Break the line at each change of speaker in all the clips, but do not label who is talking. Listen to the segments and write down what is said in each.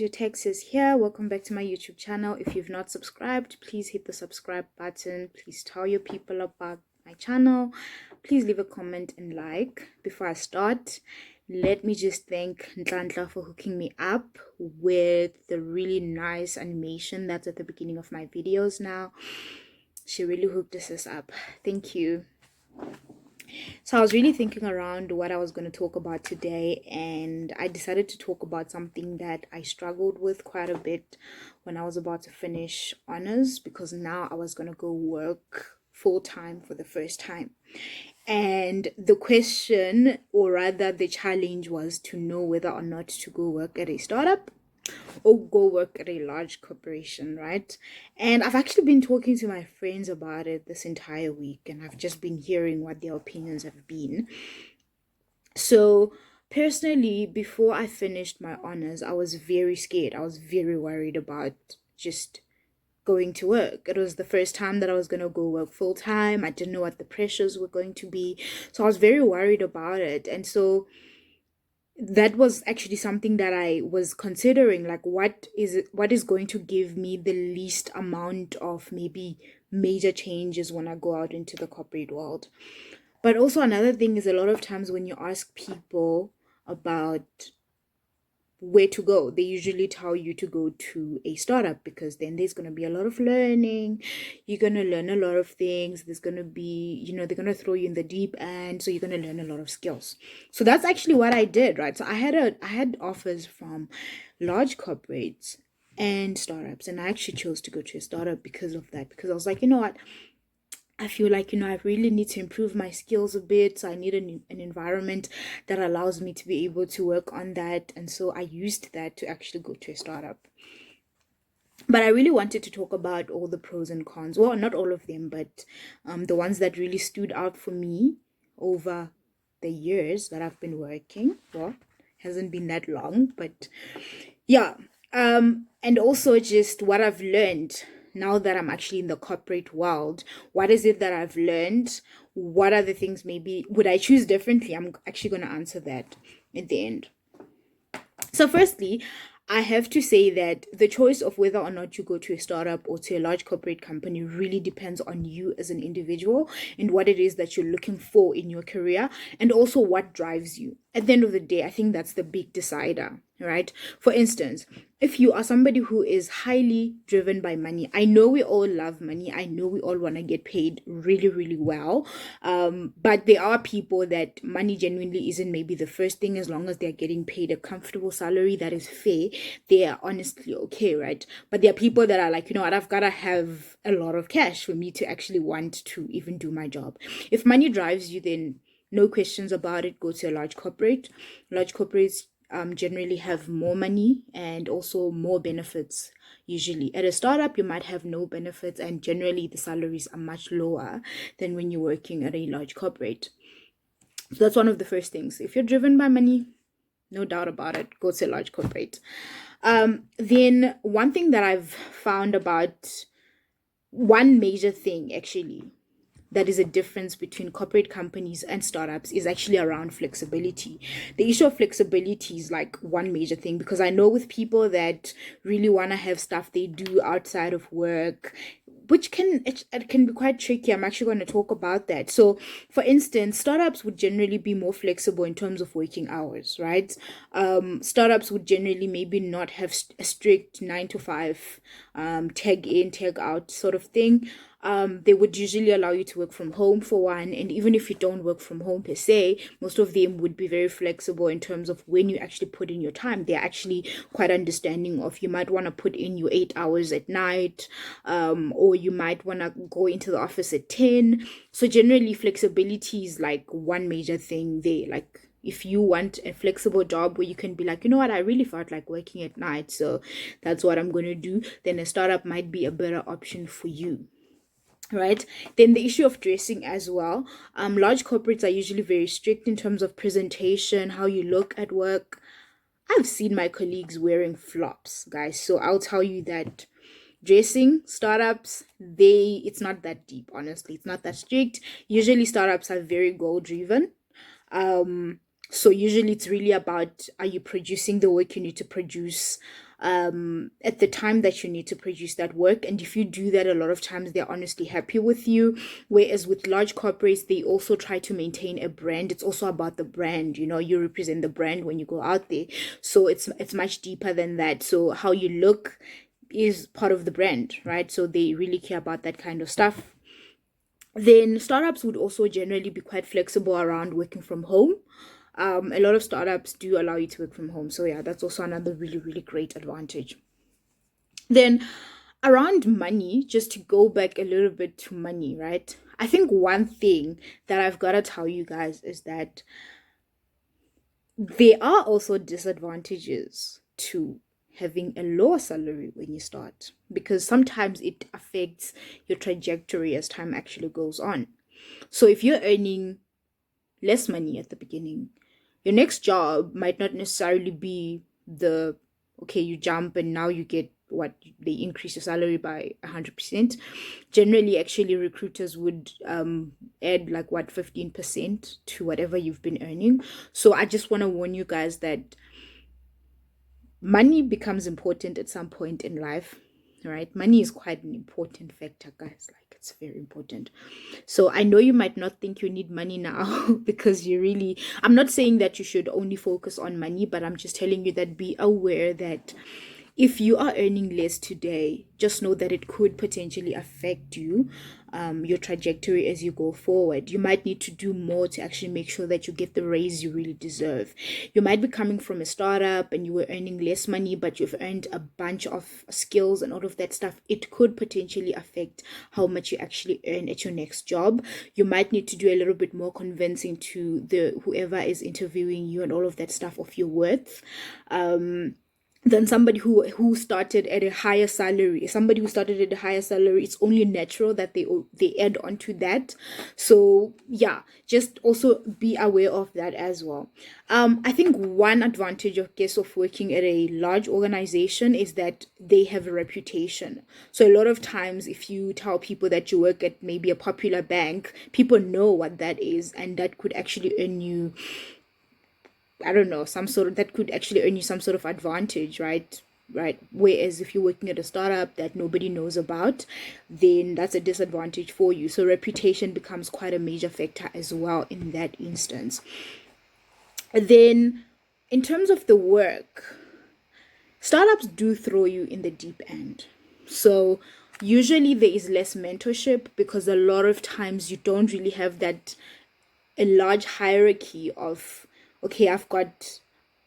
your text is here. Welcome back to my YouTube channel. If you've not subscribed, please hit the subscribe button. Please tell your people about my channel. Please leave a comment and like. Before I start, let me just thank Nhlanhla for hooking me up with the really nice animation that's at the beginning of my videos now. She really hooked us up. Thank you. So I was really thinking around what I was going to talk about today, and I decided to talk about something that I struggled with quite a bit when I was about to finish honors, because now I was going to go work full-time for the first time. And the question, or rather the challenge, was to know whether or not to go work at a startup or go work at a large corporation, right? And I've actually been talking to my friends about it this entire week, and I've just been hearing what their opinions have been. So personally, before I finished my honors, I was very scared. I was very worried about just going to work. It was the first time that I was going to go work full time. I didn't know what the pressures were going to be. So I was very worried about it. And so that was actually something that I was considering, like what is going to give me the least amount of maybe major changes when I go out into the corporate world. But also another thing is, a lot of times when you ask people about where to go, they usually tell you to go to a startup, because then there's going to be a lot of learning. You're going to learn a lot of things. There's going to be, they're going to throw you in the deep end, so you're going to learn a lot of skills. So that's actually what I did, right? So I had offers from large corporates and startups, and I actually chose to go to a startup because of that, because I was like, you know what, I feel like, I really need to improve my skills a bit. So I need an environment that allows me to be able to work on that. And so I used that to actually go to a startup. But I really wanted to talk about all the pros and cons. Well, not all of them, but the ones that really stood out for me over the years that I've been working. Well, hasn't been that long, but yeah. And also just what I've learned now that I'm actually in the corporate world. What is it that I've learned? What are the things maybe would I choose differently? I'm actually going to answer that at the end. So firstly, I have to say that the choice of whether or not you go to a startup or to a large corporate company really depends on you as an individual, and what it is that you're looking for in your career, and also what drives you. At the end of the day, I think that's the big decider, right? For instance, if you are somebody who is highly driven by money, I know we all love money. I know we all want to get paid really, really well. But there are people that money genuinely isn't maybe the first thing. As long as they're getting paid a comfortable salary that is fair, they are honestly okay, right? But there are people that are like, you know what, I've got to have a lot of cash for me to actually want to even do my job. If money drives you, then no questions about it, go to a large corporate. Large corporates generally have more money and also more benefits. Usually at a startup, you might have no benefits, and generally the salaries are much lower than when you're working at a large corporate. So that's one of the first things. If you're driven by money, no doubt about it, go to a large corporate. Then one thing that I've found about, one major thing actually that is a difference between corporate companies and startups, is actually around flexibility. The issue of flexibility is like one major thing, because I know with people that really want to have stuff they do outside of work, which it can be quite tricky. I'm actually going to talk about that. So for instance, startups would generally be more flexible in terms of working hours, right? Startups would generally maybe not have a strict 9 to 5 tag in, tag out sort of thing. They would usually allow you to work from home for one, and even if you don't work from home per se, most of them would be very flexible in terms of when you actually put in your time. They're actually quite understanding of, you might want to put in your 8 hours at night, or you might want to go into the office at 10. So generally flexibility is like one major thing there. Like if you want a flexible job where you can be like, you know what, I really felt like working at night, so that's what I'm going to do, then a startup might be a better option for you. Right. Then the issue of dressing as well. Large corporates are usually very strict in terms of presentation, how you look at work. I've seen my colleagues wearing flops, guys. So I'll tell you that dressing, startups, it's not that deep, honestly. It's not that strict. Usually startups are very goal driven. So usually it's really about, are you producing the work you need to produce at the time that you need to produce that work? And if you do that, a lot of times they're honestly happy with you. Whereas with large corporates, they also try to maintain a brand. It's also about the brand, you know, you represent the brand when you go out there. So it's much deeper than that. So how you look is part of the brand, right? So they really care about that kind of stuff. Then startups would also generally be quite flexible around working from home. A lot of startups do allow you to work from home. So yeah, that's also another really, really great advantage. Then around money, just to go back a little bit to money, right? I think one thing that I've got to tell you guys is that there are also disadvantages to having a lower salary when you start, because sometimes it affects your trajectory as time actually goes on. So if you're earning less money at the beginning, your next job might not necessarily be the, okay, you jump and now you get what, they increase your salary by 100%. Generally, actually, recruiters would add like what, 15% to whatever you've been earning. So I just want to warn you guys that money becomes important at some point in life, right? Money is quite an important factor, guys. Like, it's very important. So I know you might not think you need money now because you really, I'm not saying that you should only focus on money, but I'm just telling you that be aware that if you are earning less today, just know that it could potentially affect you, your trajectory as you go forward. You might need to do more to actually make sure that you get the raise you really deserve. You might be coming from a startup and you were earning less money, but you've earned a bunch of skills and all of that stuff. It could potentially affect how much you actually earn at your next job. You might need to do a little bit more convincing to the whoever is interviewing you and all of that stuff of your worth. Than somebody who started at a higher salary. Somebody who started at a higher salary, it's only natural that they add on to that. So yeah, just also be aware of that as well. I think one advantage of guess of working at a large organization is that they have a reputation. So a lot of times if you tell people that you work at maybe a popular bank, people know what that is, and that could actually earn you, I don't know, some sort of, that could actually earn you some sort of advantage, right? Right. Whereas if you're working at a startup that nobody knows about, then that's a disadvantage for you. So reputation becomes quite a major factor as well in that instance. Then in terms of the work, startups do throw you in the deep end. So usually there is less mentorship because a lot of times you don't really have that, a large hierarchy of, okay, I've got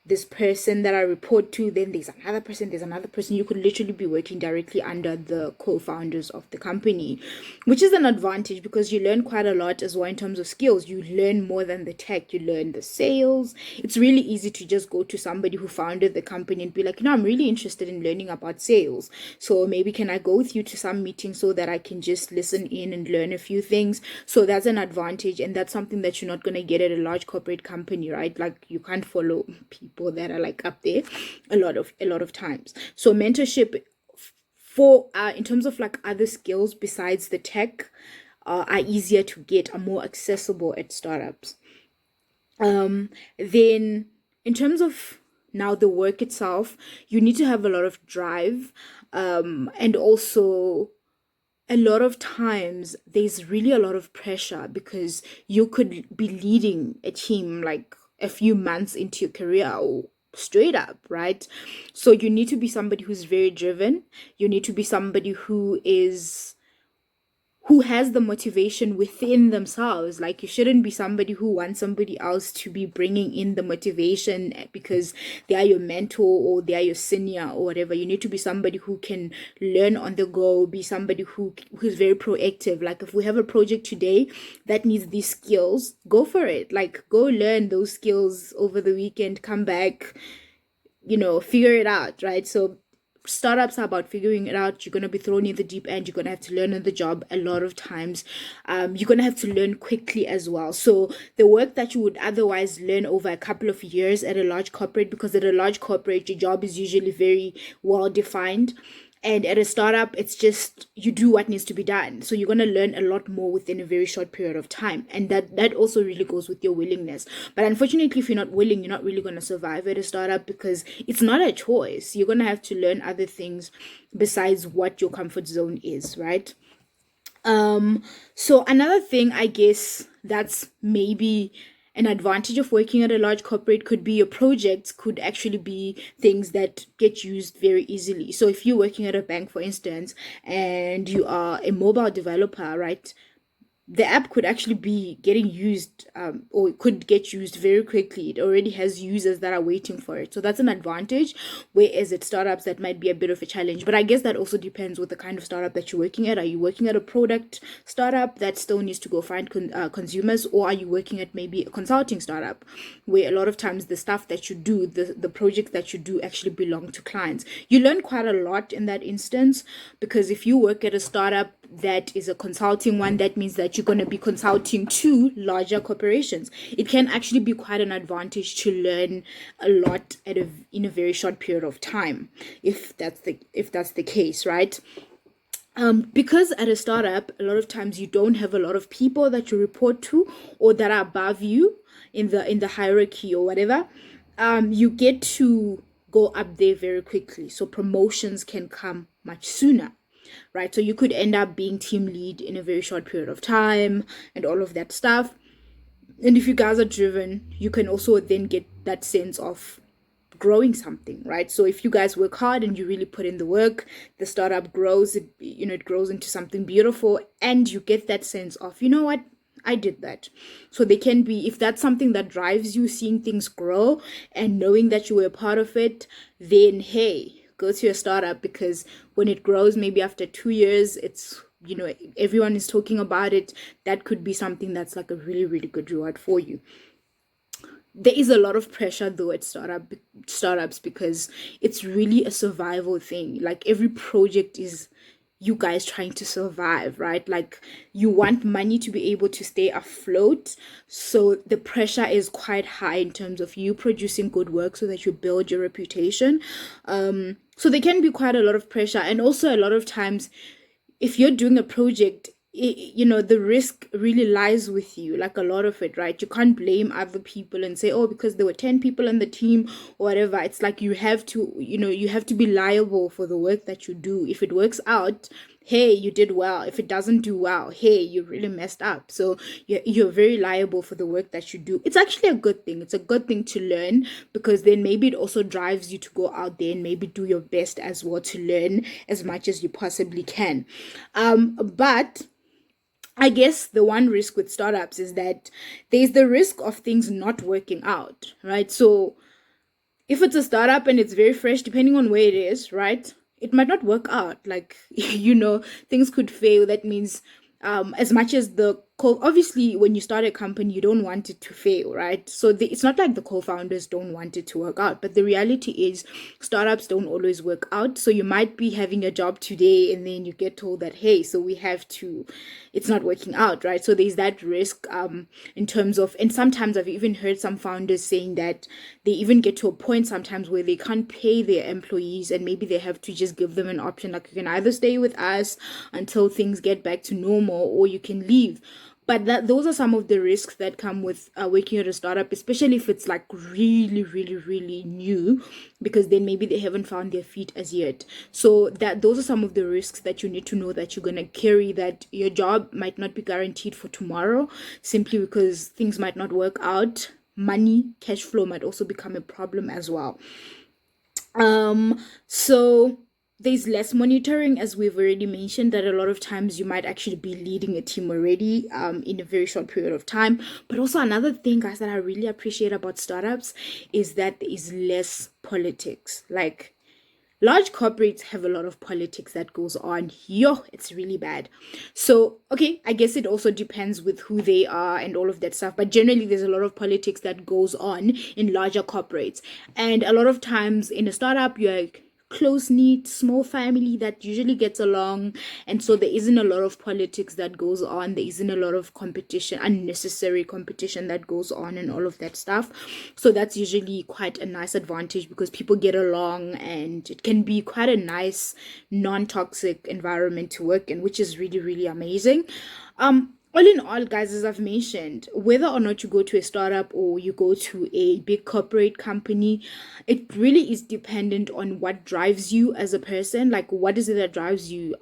this person that I report to, then there's another person. You could literally be working directly under the co-founders of the company, which is an advantage because you learn quite a lot as well in terms of skills. You learn more than the tech, you learn the sales. It's really easy to just go to somebody who founded the company and be like, I'm really interested in learning about sales. So maybe can I go with you to some meeting so that I can just listen in and learn a few things? So that's an advantage, and that's something that you're not going to get at a large corporate company, right? Like, you can't follow people that are like up there a lot of times. So mentorship for in terms of like other skills besides the tech are easier to get, are more accessible at startups. Then in terms of now the work itself, you need to have a lot of drive, and also a lot of times there's really a lot of pressure because you could be leading a team like a few months into your career, or straight up, right? So you need to be somebody who's very driven. You need to be somebody who has the motivation within themselves. Like, you shouldn't be somebody who wants somebody else to be bringing in the motivation because they are your mentor or they are your senior or whatever. You need to be somebody who can learn on the go, be somebody who's very proactive. Like, if we have a project today that needs these skills, go for it. Like, go learn those skills over the weekend, come back, figure it out, right? So startups are about figuring it out. You're going to be thrown in the deep end. You're going to have to learn on the job a lot of times. You're going to have to learn quickly as well. So the work that you would otherwise learn over a couple of years at a large corporate, because at a large corporate your job is usually very well defined, And at a startup, it's just you do what needs to be done. So you're going to learn a lot more within a very short period of time. And that also really goes with your willingness. But unfortunately, if you're not willing, you're not really going to survive at a startup, because it's not a choice. You're going to have to learn other things besides what your comfort zone is, right? So another thing, I guess, that's maybe an advantage of working at a large corporate could be your projects could actually be things that get used very easily. So if you're working at a bank, for instance, and you are a mobile developer, right? The app could actually be getting used, or it could get used very quickly. It already has users that are waiting for it. So that's an advantage, whereas at startups, that might be a bit of a challenge. But I guess that also depends with the kind of startup that you're working at. Are you working at a product startup that still needs to go find consumers, or are you working at maybe a consulting startup where a lot of times the stuff that you do, the projects that you do actually belong to clients? You learn quite a lot in that instance, because if you work at a startup that is a consulting one, that means that you're going to be consulting to larger corporations. It can actually be quite an advantage to learn a lot in a very short period of time, if that's the case, right? Because at a startup, a lot of times you don't have a lot of people that you report to or that are above you in the hierarchy or whatever. You get to go up there very quickly, so promotions can come much sooner, right? So you could end up being team lead in a very short period of time and all of that stuff. And if you guys are driven, you can also then get that sense of growing something, right? So if you guys work hard and you really put in the work, the startup grows, it grows into something beautiful, and you get that sense of, you know what, I did that. So they can be, if that's something that drives you, seeing things grow and knowing that you were a part of it, then hey, go to your startup, because when it grows, maybe after 2 years, it's, everyone is talking about it. That could be something that's like a really, really good reward for you. There is a lot of pressure though at startups, because it's really a survival thing. Like every project is you guys trying to survive, right? Like you want money to be able to stay afloat. So the pressure is quite high in terms of you producing good work so that you build your reputation. So there can be quite a lot of pressure. And also a lot of times, if you're doing a project, the risk really lies with you, like a lot of it, right? You can't blame other people and say, oh, because there were 10 people in the team or whatever. It's like you have to be liable for the work that you do. If it works out, hey, you did well. If it doesn't do well, hey, you really messed up. So you're very liable for the work that you do. It's actually a good thing. It's a good thing to learn, because then maybe it also drives you to go out there and maybe do your best as well to learn as much as you possibly can. But I guess the one risk with startups is that there's the risk of things not working out, right? So if it's a startup and it's very fresh, depending on where it is, right, it might not work out. Like, things could fail. That means as much as obviously when you start a company, you don't want it to fail, right? So it's not like the co-founders don't want it to work out, but the reality is startups don't always work out. So you might be having a job today and then you get told that, hey, so it's not working out, right? So there's that risk in terms of, and sometimes I've even heard some founders saying that they even get to a point sometimes where they can't pay their employees, and maybe they have to just give them an option, like you can either stay with us until things get back to normal, or you can leave. But those are some of the risks that come with working at a startup, especially if it's like really, really, really new, because then maybe they haven't found their feet as yet. So those are some of the risks that you need to know that you're going to carry, that your job might not be guaranteed for tomorrow, simply because things might not work out. Money, cash flow might also become a problem as well. So there's less monitoring, as we've already mentioned, that a lot of times you might actually be leading a team already in a very short period of time. But also another thing, guys, that I really appreciate about startups is that there is less politics. Like large corporates have a lot of politics that goes on. It's really bad. So, okay, I guess it also depends with who they are and all of that stuff. But generally, there's a lot of politics that goes on in larger corporates. And a lot of times in a startup, you're close-knit, small family that usually gets along, and so there isn't a lot of politics that goes on. There isn't a lot of competition, unnecessary competition that goes on, and all of that stuff. So that's usually quite a nice advantage because people get along, and it can be quite a nice non-toxic environment to work in, which is really, really amazing. All in all, guys, as I've mentioned, whether or not you go to a startup or you go to a big corporate company, it really is dependent on what drives you as a person. Like, what is it that drives you?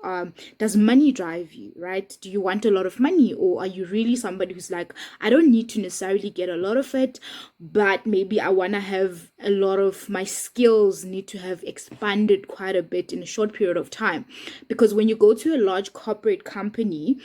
Does money drive you, right? Do you want a lot of money, or are you really somebody who's like, I don't need to necessarily get a lot of it, but maybe I want to have a lot of my skills need to have expanded quite a bit in a short period of time? Because when you go to a large corporate company,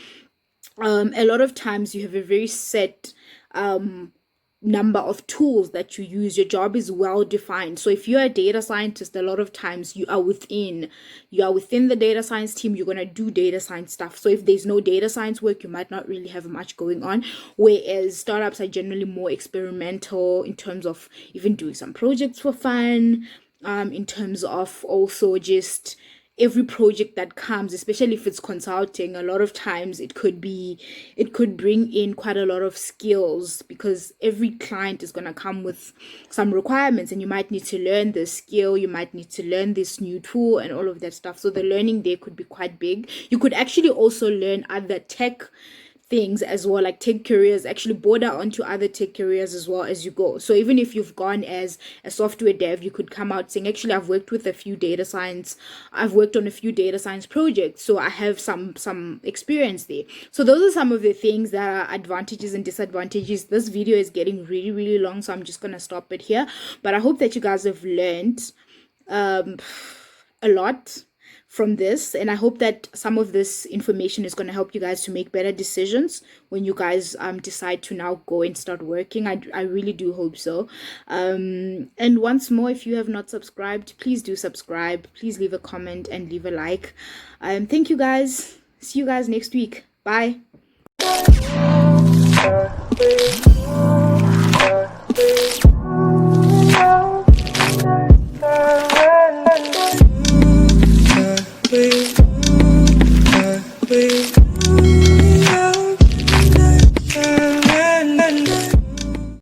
a lot of times you have a very set number of tools that you use. Your job is well defined. So if you're a data scientist, a lot of times you are within the data science team. You're going to do data science stuff. So if there's no data science work, you might not really have much going on, whereas startups are generally more experimental in terms of even doing some projects for fun, in terms of also just every project that comes, especially if it's consulting, a lot of times it could bring in quite a lot of skills, because every client is going to come with some requirements, and you might need to learn this skill, you might need to learn this new tool and all of that stuff. So the learning there could be quite big. You could actually also learn other tech things as well, like tech careers, actually border onto other tech careers as well as you go. So even if you've gone as a software dev, you could come out saying, actually, I've worked on a few data science projects, so I have some experience there. So those are some of the things that are advantages and disadvantages. This video is getting really, really long, so I'm just gonna stop it here. But I hope that you guys have learned a lot from this, and I hope that some of this information is going to help you guys to make better decisions when you guys decide to now go and start working. I really do hope so. And once more, if you have not subscribed, please do subscribe. Please leave a comment and leave a like. Thank you guys. See you guys next week. Bye.